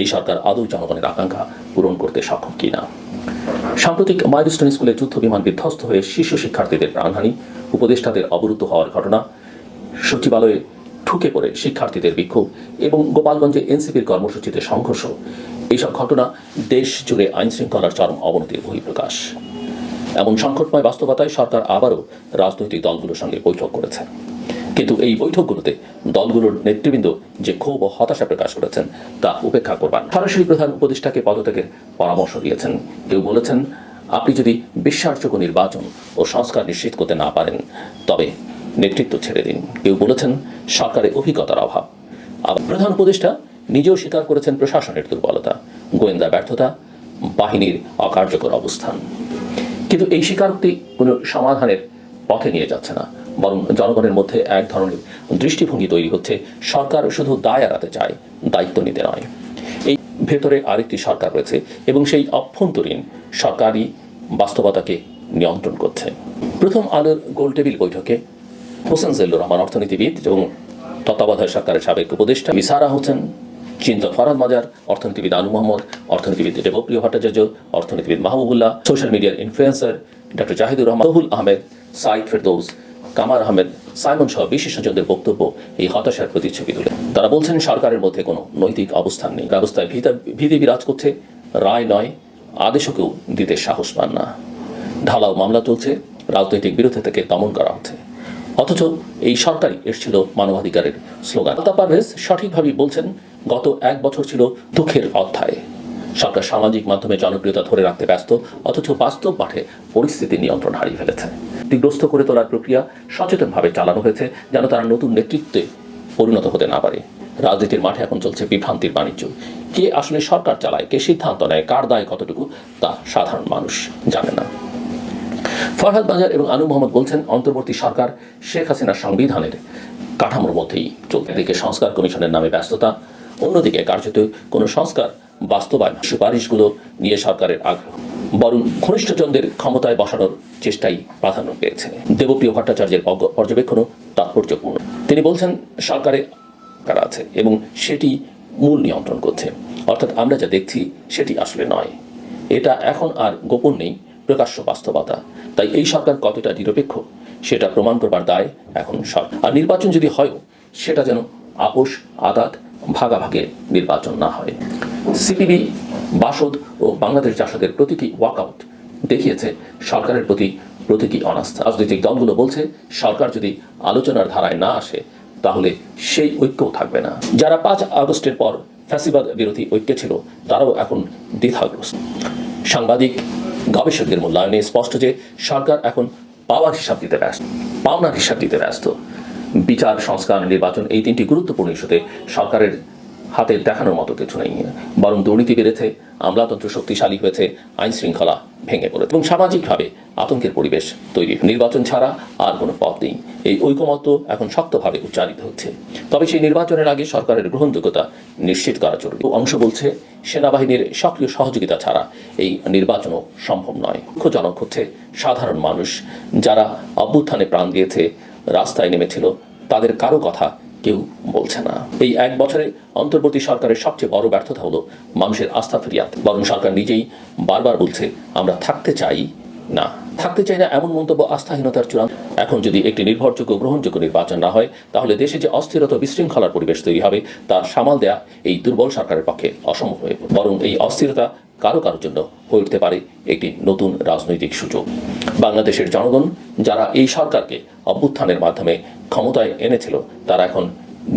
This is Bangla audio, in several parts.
এই সরকার আদৌ জনগণের আকাঙ্ক্ষা পূরণ করতে সক্ষম কিনা। সাম্প্রতিক মাইলস্টোন স্কুলে যুদ্ধ বিমান বিধ্বস্ত হয়ে শিশু শিক্ষার্থীদের প্রাণহানি, উপদেষ্টাদের অবরুদ্ধ হওয়ার ঘটনা, সচিবালয়ে ঠুকে পড়ে শিক্ষার্থীদের বিক্ষোভ এবং গোপালগঞ্জে এনসিপির কর্মসূচিতে সংঘর্ষ, এইসব ঘটনা দেশ জুড়ে আইনশৃঙ্খলার চরম অবনতির বহিঃপ্রকাশ। এমন সংকটময় বাস্তবতায় সরকার আবারও রাজনৈতিক দলগুলোর সঙ্গে বৈঠক করেছে। কিন্তু এই বৈঠকগুলোতে দলগুলোর নেতৃবৃন্দ যে ক্ষোভ ও হতাশা প্রকাশ করেছেন তা উপেক্ষা করবেন। সরাসরি প্রধান উপদেষ্টাকে পদত্যাগের পরামর্শ দিয়েছেন। কেউ বলেছেন, আপনি যদি বিশ্বাসযোগ্য নির্বাচন ও সংস্কার নিশ্চিত করতে না পারেন তবে নেতৃত্ব ছেড়ে দিন। কেউ বলেছেন, সরকারের অভিজ্ঞতার অভাব। আবার প্রধান উপদেষ্টা নিজেও স্বীকার করেছেন প্রশাসনের দুর্বলতা, গোয়েন্দা ব্যর্থতা, বাহিনীর অকার্যকর অবস্থান। কিন্তু এই স্বীকারোক্তি কোনো সমাধানের পথে নিয়ে যাচ্ছে না, বরং জনগণের মধ্যে এক ধরনের দৃষ্টিভঙ্গি তৈরি হচ্ছে সরকার শুধু দায় এড়াতে চায়, দায়িত্ব নিতে নয়। এই ভেতরে আরেকটি সরকার রয়েছে এবং সেই অভ্যন্তরীণ সরকারি বাস্তবতাকে নিয়ন্ত্রণ করছে। প্রথম আলোর গোলটেবিল বৈঠকে হোসেন জিল্লুর রহমান অর্থনীতিবিদ এবং তত্ত্বাবধায়ক সরকারের সাবেক উপদেষ্টা মিসারা হোসেন, চিন্তক ফরহাদ মাজার, অর্থনীতিবিদ আনু মোহাম্মদ, অর্থনীতিবিদ দেবপ্রিয় ভট্টাচার্য, অর্থনীতিবিদ মাহবুবুল্লাহ, সোশ্যাল মিডিয়ার ইনফ্লুয়েন্সার ডক্টর জাহিদুর রহমান, তহুল আহমেদ, সাইদ ফেরদৌস, কামার আহমেদ, সাইমন সহ বিশেষজ্ঞদের বক্তব্য এই হতাশার প্রতিচ্ছবি তুলে। তারা বলছেন, সরকারের মধ্যে কোনো নৈতিক অবস্থান নেই, ব্যবস্থায় ভীতি বিরাজ করছে, রায় নয় আদেশও কেউ দিতে সাহস পান না, ঢালাও মামলা চলছে, রাজনৈতিক বিরোধী থেকে দমন করা হচ্ছে। অথচ এই সরকারই এসেছিল মানবাধিকারের স্লোগান। আলতাফ পারভেজ সঠিকভাবেই বলছেন, গত এক বছর ছিল দুঃখের অধ্যায়। সরকার সামাজিক মাধ্যমে জনপ্রিয়তা ধরে রাখতে ব্যস্ত, অথচ বাস্তব মাঠে পরিস্থিতি নিয়ন্ত্রণ হারিয়ে ফেলেছে। ক্ষতিগ্রস্ত করে তোলার প্রক্রিয়া সচেতনভাবে চালানো হয়েছে যেন তারা নতুন নেতৃত্বে পরিণত হতে না পারে। রাজনীতির মাঠে এখন চলছে বিভ্রান্তির বাণিজ্য। কে আসলে সরকার চালায়, কে সিদ্ধান্ত নেয়, কার দায় কতটুকু তা সাধারণ মানুষ জানে না। ফরহাদ মাজার এবং আনু মোহাম্মদ বলছেন, অন্তর্বর্তী সরকার শেখ হাসিনার সংবিধানের কাঠামোর মধ্যেই চলতে। একদিকে সংস্কার কমিশনের নামে ব্যস্ততা, অন্যদিকে কার্যত কোনো সংস্কার বাস্তবায়ন সুপারিশগুলো নিয়ে সরকারের আগ্রহ বরং ঘনিষ্ঠজনদের ক্ষমতায় বসানোর চেষ্টাই প্রাধান্য পেয়েছে। দেবপ্রিয় ভট্টাচার্যের পর্যবেক্ষণও তাৎপর্যপূর্ণ। তিনি বলছেন, সরকারে কারা আছে এবং সেটি মূল নিয়ন্ত্রণ করছে, অর্থাৎ আমরা যা দেখছি সেটি আসলে নয়। এটা এখন আর গোপন নেই, প্রকাশ্য বাস্তবতা। তাই এই সরকার কতটা নিরপেক্ষ সেটা প্রমাণ করবার দায় এখন সরকার। আর নির্বাচন যদি হয়ও সেটা যেন আপোষ, আঘাত, ভাগাভাগের নির্বাচন না হয়। সিপিবি, বাসদ ও বাংলাদেশ জাসদের প্রতীকী ওয়াকআউট দেখিয়েছে সরকারের প্রতি প্রতীকী অনাস্থা। রাজনৈতিক দলগুলো বলছে, সরকার যদি আলোচনার ধারায় না আসে তাহলে সেই ঐক্যও থাকবে না। যারা 5 আগস্টের পর ফ্যাসিবাদ বিরোধী ঐক্যে ছিল তারাও এখন দ্বিধাগ্রস্ত। সাংবাদিক, গবেষকদের মূল্যায়নে স্পষ্ট যে সরকার এখন পাওনার হিসাব দিতে ব্যস্ত। বিচার, সংস্কার, নির্বাচন এই 3টি গুরুত্বপূর্ণ ইস্যুতে সরকারের হাতে দেখানোর মতো কিছু নেই, বরং দুর্নীতি বেড়েছে, আমলাতন্ত্র শক্তিশালী হয়েছে, আইন শৃঙ্খলা ভেঙে পড়েছে এবং সামাজিকভাবে আতঙ্কের পরিবেশ তৈরি। নির্বাচন ছাড়া আর কোনো পথ নেই, এই ঐকমত্য এখন শক্তভাবে উচ্চারিত হচ্ছে। তবে সেই নির্বাচনের আগে সরকারের গ্রহণযোগ্যতা নিশ্চিত করা জরুরি। অংশ বলছে, সেনাবাহিনীর সক্রিয় সহযোগিতা ছাড়া এই নির্বাচনও সম্ভব নয়। দুঃখজনক হচ্ছে, সাধারণ মানুষ যারা অভ্যুত্থানে প্রাণ দিয়েছে, রাস্তায় নেমেছিল, তাদের কারো কথা কেউ বলছে না। এই এক বছরে অন্তর্বর্তী সরকারের সবচেয়ে বড় ব্যর্থতা হলো মানুষের আস্থা ফিরিয়ে আনতে। বরং সরকার নিজেই বারবার বলছে, আমরা থাকতে চাই না এমন মন্তব্য আস্থাহীনতার চূড়ান্ত। এখন যদি একটি নির্ভরযোগ্য, গ্রহণযোগ্য নির্বাচন না হয় তাহলে দেশে যে অস্থিরতা, বিশৃঙ্খলার পরিবেশ তৈরি হবে তা সামাল দেয়া এই দুর্বল সরকারের পক্ষে অসম্ভব হয়ে পড়ে। বরং এই অস্থিরতা কারো জন্য হয়ে উঠতে পারে একটি নতুন রাজনৈতিক সুযোগ। বাংলাদেশের জনগণ যারা এই সরকারকে অভ্যুত্থানের মাধ্যমে ক্ষমতায় এনেছিল তারা এখন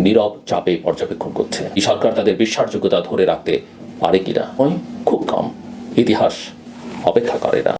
নীরব চাপে পর্যবেক্ষণ করছে। এই সরকার তাদের বিশ্বাসযোগ্যতা ধরে রাখতে পারে কিনা খুব কম। ইতিহাস অপেক্ষা করে না।